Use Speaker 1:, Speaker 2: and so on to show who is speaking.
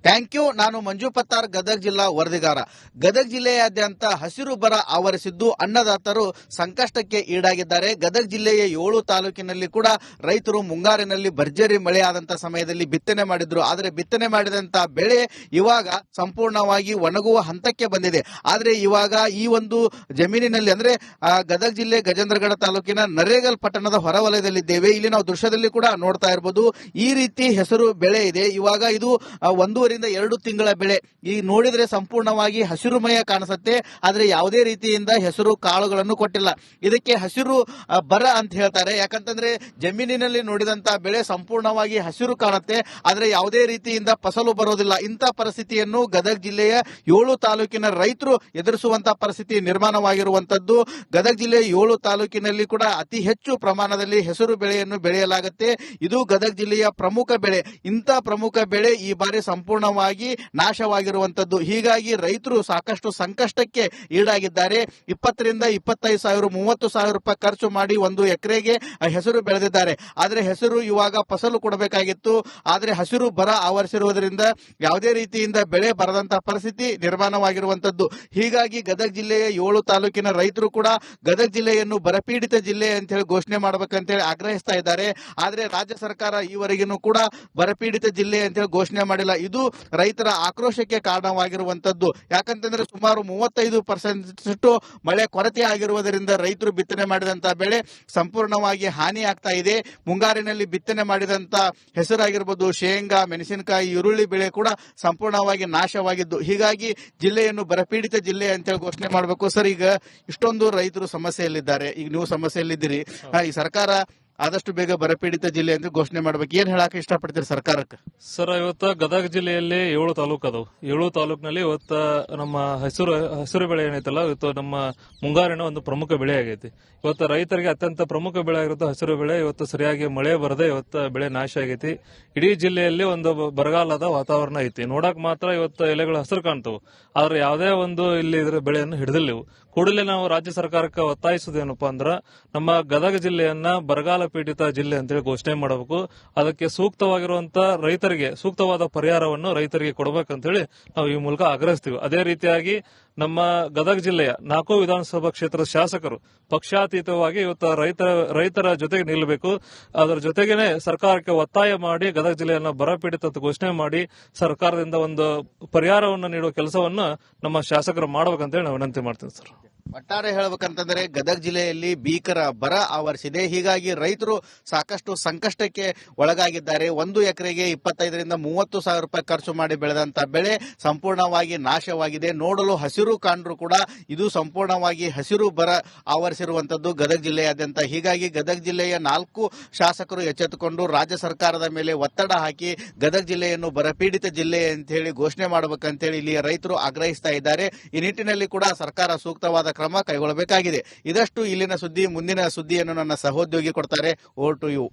Speaker 1: Thank you. ನಾನು ಮಂಜು ಪತ್ತಾರ್, ಗದಗ ಜಿಲ್ಲಾ ವರದಿಗಾರ. ಗದಗ ಜಿಲ್ಲೆಯಾದ್ಯಂತ ಹಸಿರು ಬರ ಆವರಿಸಿದ್ದು ಅನ್ನದಾತರು ಸಂಕಷ್ಟಕ್ಕೆ ಈಡಾಗಿದ್ದಾರೆ. ಗದಗ ಜಿಲ್ಲೆಯ 7 ತಾಲೂಕಿನಲ್ಲಿ ಕೂಡ ರೈತರು ಮುಂಗಾರಿನಲ್ಲಿ ಭರ್ಜರಿ ಮಳೆಯಾದಂತಹ ಸಮಯದಲ್ಲಿ ಬಿತ್ತನೆ ಮಾಡಿದ್ರು. ಆದರೆ ಬಿತ್ತನೆ ಮಾಡಿದಂತಹ ಬೆಳೆ ಇವಾಗ ಸಂಪೂರ್ಣವಾಗಿ ಒಣಗುವ ಹಂತಕ್ಕೆ ಬಂದಿದೆ. ಆದರೆ ಇವಾಗ ಈ ಒಂದು ಜಮೀನಿನಲ್ಲಿ ಅಂದ್ರೆ ಗದಗ ಜಿಲ್ಲೆ ಗಜೇಂದ್ರಗಡ ತಾಲೂಕಿನ ನರೇಗಲ್ ಪಟ್ಟಣದ ಹೊರವಲಯದಲ್ಲಿದ್ದೇವೆ. ಇಲ್ಲಿ ನಾವು ದೃಶ್ಯದಲ್ಲಿ ಕೂಡ ನೋಡ್ತಾ ಇರಬಹುದು. ಈ ರೀತಿ ಹೆಸರು ಬೆಳೆ ಇದೆ. ಇವಾಗ ಇದು 1.5 ರಿಂದ 2 ತಿಂಗಳ ಬೆಳೆ. ಈಗ ನೋಡಿದ್ರೆ ಸಂಪೂರ್ಣವಾಗಿ ಹಸಿರುಮಯ ಕಾಣಿಸುತ್ತೆ. ಆದ್ರೆ ಯಾವುದೇ ರೀತಿಯಿಂದ ಹೆಸರು ಕಾಳುಗಳನ್ನು ಕೊಟ್ಟಿಲ್ಲ. ಇದಕ್ಕೆ ಹಸಿರು ಬರ ಅಂತ ಹೇಳ್ತಾರೆ. ಯಾಕಂತಂದ್ರೆ ಜಮೀನಿನಲ್ಲಿ ನೋಡಿದಂತ ಬೆಳೆ ಸಂಪೂರ್ಣವಾಗಿ ಹಸಿರು ಕಾಣುತ್ತೆ, ಆದ್ರೆ ಯಾವುದೇ ರೀತಿಯಿಂದ ಫಸಲು ಬರೋದಿಲ್ಲ. ಇಂಥ ಪರಿಸ್ಥಿತಿಯನ್ನು ಗದಗ ಜಿಲ್ಲೆಯ 7 ತಾಲೂಕಿನ ರೈತರು ಎದುರಿಸುವಂತಹ ಪರಿಸ್ಥಿತಿ ನಿರ್ಮಾಣವಾಗಿರುವಂತದ್ದು. ಗದಗ ಜಿಲ್ಲೆಯ 7 ತಾಲೂಕಿನಲ್ಲಿ ಕೂಡ ಅತಿ ಹೆಚ್ಚು ಪ್ರಮಾಣದಲ್ಲಿ ಹೆಸರು ಬೆಳೆಯನ್ನು ಬೆಳೆಯಲಾಗುತ್ತೆ. ಇದು ಗದಗ ಜಿಲ್ಲೆಯ ಪ್ರಮುಖ ಬೆಳೆ. ಇಂಥ ಪ್ರಮುಖ ಬೆಳೆ ಈ ಬಾರಿ ಸಂಪೂರ್ಣವಾಗಿ ನಾಶವಾಗಿರುವಂತದ್ದು. ಹೀಗಾಗಿ ರೈತರು ಸಾಕಷ್ಟು ಸಂಕಷ್ಟಕ್ಕೆ ಈಡಾಗಿದ್ದಾರೆ. 20 ರಿಂದ 25 ಸಾವಿರ 30 ಸಾವಿರ ರೂಪಾಯಿ ಖರ್ಚು ಮಾಡಿ 1 ಎಕರೆಗೆ ಹೆಸರು ಬೆಳೆದಿದ್ದಾರೆ. ಆದ್ರೆ ಹೆಸರು ಇವಾಗ ಫಸಲು ಕೊಡಬೇಕಾಗಿತ್ತು. ಆದ್ರೆ ಹಸಿರು ಬರ ಆವರಿಸಿರುವುದರಿಂದ ಯಾವುದೇ ರೀತಿಯಿಂದ ಬೆಳೆ ಬರದಂತಹ ಪರಿಸ್ಥಿತಿ ನಿರ್ಮಾಣವಾಗಿರುವಂತದ್ದು. ಹೀಗಾಗಿ ಗದಗ ಜಿಲ್ಲೆಯ 7 ತಾಲೂಕಿನ ರೈತರು ಕೂಡ ಗದಗ ಜಿಲ್ಲೆಯನ್ನು ಬರಪೀಡಿತ ಜಿಲ್ಲೆ ಅಂತ ಹೇಳಿ ಘೋಷಣೆ ಮಾಡಬೇಕಂತೇಳಿ ಆಗ್ರಹಿಸ್ತಾ ಇದ್ದಾರೆ. ಆದ್ರೆ ರಾಜ್ಯ ಸರ್ಕಾರ ಈವರೆಗೂ ಕೂಡ ಬರಪೀಡಿತ ಜಿಲ್ಲೆ ಅಂತ ಹೇಳಿ ಘೋಷಣೆ ಮಾಡಿಲ್ಲ. ಇದು ರೈತರ ಆಕ್ರೋಶಕ್ಕೆ ಕಾರಣವಾಗಿರುವಂತದ್ದು. ಯಾಕಂತಂದ್ರೆ ಸುಮಾರು 35% ಮಳೆ ಕೊರತೆ ಆಗಿರುವುದರಿಂದ ರೈತರು ಬಿತ್ತನೆ ಮಾಡಿದಂತಹ ಬೆಳೆ ಸಂಪೂರ್ಣವಾಗಿ ಹಾನಿ ಆಗ್ತಾ ಇದೆ. ಮುಂಗಾರಿನಲ್ಲಿ ಬಿತ್ತನೆ ಮಾಡಿದಂತ ಹೆಸರಾಗಿರ್ಬೋದು, ಶೇಂಗಾ, ಮೆಣಸಿನಕಾಯಿ, ಈರುಳ್ಳಿ ಬೆಳೆ ಕೂಡ ಸಂಪೂರ್ಣವಾಗಿ ನಾಶವಾಗಿದ್ದು. ಹೀಗಾಗಿ ಜಿಲ್ಲೆಯನ್ನು ಬರಪೀಡಿತ ಜಿಲ್ಲೆ ಅಂತ ಹೇಳಿ ಘೋಷಣೆ ಮಾಡಬೇಕು. ಸರ್, ಈಗ ಇಷ್ಟೊಂದು ರೈತರು ಸಮಸ್ಯೆಯಲ್ಲಿದ್ದಾರೆ. ಈಗ ನೀವು ಸಮಸ್ಯೆಯಲ್ಲಿದ್ದೀರಿ. ಈ ಸರ್ಕಾರ ಆದಷ್ಟು ಬೇಗ ಬರಪೀಡಿತ ಜಿಲ್ಲೆ ಅಂತ ಘೋಷಣೆ ಮಾಡಬೇಕು. ಏನ್ ಹೇಳಕ್ ಇಷ್ಟಪಡ್ತೀರಿ ಸರ್ಕಾರಕ್ಕೆ?
Speaker 2: ಸರ್, ಇವತ್ತು ಗದಗ ಜಿಲ್ಲೆಯಲ್ಲಿ 7 ತಾಲೂಕು ಅದಾವು. 7 ತಾಲೂಕಿನಲ್ಲಿ ಇವತ್ತು ನಮ್ಮ ಹಸಿರು ಬೆಳೆ ಏನೈತಲ್ಲ, ಇವತ್ತು ನಮ್ಮ ಮುಂಗಾರಿನ ಒಂದು ಪ್ರಮುಖ ಬೆಳೆ ಆಗೈತಿ. ಇವತ್ತು ರೈತರಿಗೆ ಅತ್ಯಂತ ಪ್ರಮುಖ ಬೆಳೆ ಆಗಿರುತ್ತೆ ಹಸಿರು ಬೆಳೆ. ಇವತ್ತು ಸರಿಯಾಗಿ ಮಳೆ ಬರದೆ ಇವತ್ತು ಬೆಳೆ ನಾಶ ಆಗೈತಿ. ಇಡೀ ಜಿಲ್ಲೆಯಲ್ಲಿ ಒಂದು ಬರಗಾಲದ ವಾತಾವರಣ ಐತಿ. ನೋಡಕ್ ಮಾತ್ರ ಇವತ್ತು ಎಲೆಗಳು ಹಸಿರು ಕಾಣ್ತವು, ಆದ್ರೆ ಯಾವುದೇ ಒಂದು ಇಲ್ಲಿ ಇದ್ರ ಬೆಳೆಯನ್ನು ಹಿಡಿದಿಲ್ಲ. ಕೂಡಲೇ ನಾವು ರಾಜ್ಯ ಸರ್ಕಾರಕ್ಕೆ ಒತ್ತಾಯಿಸುವುದೇನಪ್ಪಾ ಅಂದ್ರ ನಮ್ಮ ಗದಗ ಜಿಲ್ಲೆಯನ್ನ ಬರಗಾಲ ಪೀಡಿತ ಜಿಲ್ಲೆ ಅಂತೇಳಿ ಘೋಷಣೆ ಮಾಡಬೇಕು. ಅದಕ್ಕೆ ಸೂಕ್ತವಾಗಿರುವಂತ ರೈತರಿಗೆ ಸೂಕ್ತವಾದ ಪರಿಹಾರವನ್ನು ರೈತರಿಗೆ ಕೊಡಬೇಕಂತೇಳಿ ನಾವು ಈ ಮೂಲಕ ಆಗ್ರಹಿಸ್ತೀವಿ. ಅದೇ ರೀತಿಯಾಗಿ ನಮ್ಮ ಗದಗ ಜಿಲ್ಲೆಯ 4 ವಿಧಾನಸಭಾ ಕ್ಷೇತ್ರದ ಶಾಸಕರು ಪಕ್ಷಾತೀತವಾಗಿ ಇವತ್ತು ರೈತರ ಜೊತೆಗೆ ನಿಲ್ಲಬೇಕು. ಅದರ ಜೊತೆಗೇನೆ ಸರ್ಕಾರಕ್ಕೆ ಒತ್ತಾಯ ಮಾಡಿ ಗದಗ ಜಿಲ್ಲೆಯನ್ನ ಬರಪೀಡಿತ ಘೋಷಣೆ ಮಾಡಿ ಸರ್ಕಾರದಿಂದ ಒಂದು ಪರಿಹಾರವನ್ನು ನೀಡುವ ಕೆಲಸವನ್ನು ನಮ್ಮ ಶಾಸಕರು ಮಾಡಬೇಕಂತೇಳಿ ನಾವು ವಿನಂತಿ ಮಾಡ್ತೀವಿ ಸರ್.
Speaker 1: ಒಟ್ಟಾರೆ ಹೇಳಬೇಕಂತಂದ್ರೆ ಗದಗ ಜಿಲ್ಲೆಯಲ್ಲಿ ಭೀಕರ ಬರ ಆವರಿಸಿದೆ. ಹೀಗಾಗಿ ರೈತರು ಸಾಕಷ್ಟು ಸಂಕಷ್ಟಕ್ಕೆ ಒಳಗಾಗಿದ್ದಾರೆ. 1 ಎಕರೆಗೆ 25 ರಿಂದ 30 ಸಾವಿರ ರೂಪಾಯಿ ಖರ್ಚು ಮಾಡಿ ಬೆಳೆದಂತ ಬೆಳೆ ಸಂಪೂರ್ಣವಾಗಿ ನಾಶವಾಗಿದೆ. ನೋಡಲು ಹಸಿರು ಕಾಂಡ್ರು ಕೂಡ ಇದು ಸಂಪೂರ್ಣವಾಗಿ ಹಸಿರು ಬರ ಆವರಿಸಿರುವಂತದ್ದು ಗದಗ ಜಿಲ್ಲೆಯಾದ್ಯಂತ. ಹೀಗಾಗಿ ಗದಗ ಜಿಲ್ಲೆಯ 4 ಶಾಸಕರು ಎಚ್ಚೆತ್ತುಕೊಂಡು ರಾಜ್ಯ ಸರ್ಕಾರದ ಮೇಲೆ ಒತ್ತಡ ಹಾಕಿ ಗದಗ ಜಿಲ್ಲೆಯನ್ನು ಬರಪೀಡಿತ ಜಿಲ್ಲೆ ಅಂತ ಹೇಳಿ ಘೋಷಣೆ ಮಾಡಬೇಕಂತೇಳಿ ಇಲ್ಲಿಯ ರೈತರು ಆಗ್ರಹಿಸ್ತಾ ಇದ್ದಾರೆ. ಈ ನಿಟ್ಟಿನಲ್ಲಿ ಕೂಡ ಸರ್ಕಾರ ಸೂಕ್ತವಾದ ಕ್ರಮ ಕೈಗೊಳ್ಳಬೇಕಾಗಿದೆ. ಇದಷ್ಟು ಇಲ್ಲಿನ ಸುದ್ದಿ. ಮುಂದಿನ ಸುದ್ದಿಯನ್ನು ನನ್ನ ಸಹೋದ್ಯೋಗಿ ಕೊಡ್ತಾರೆ. Over to you.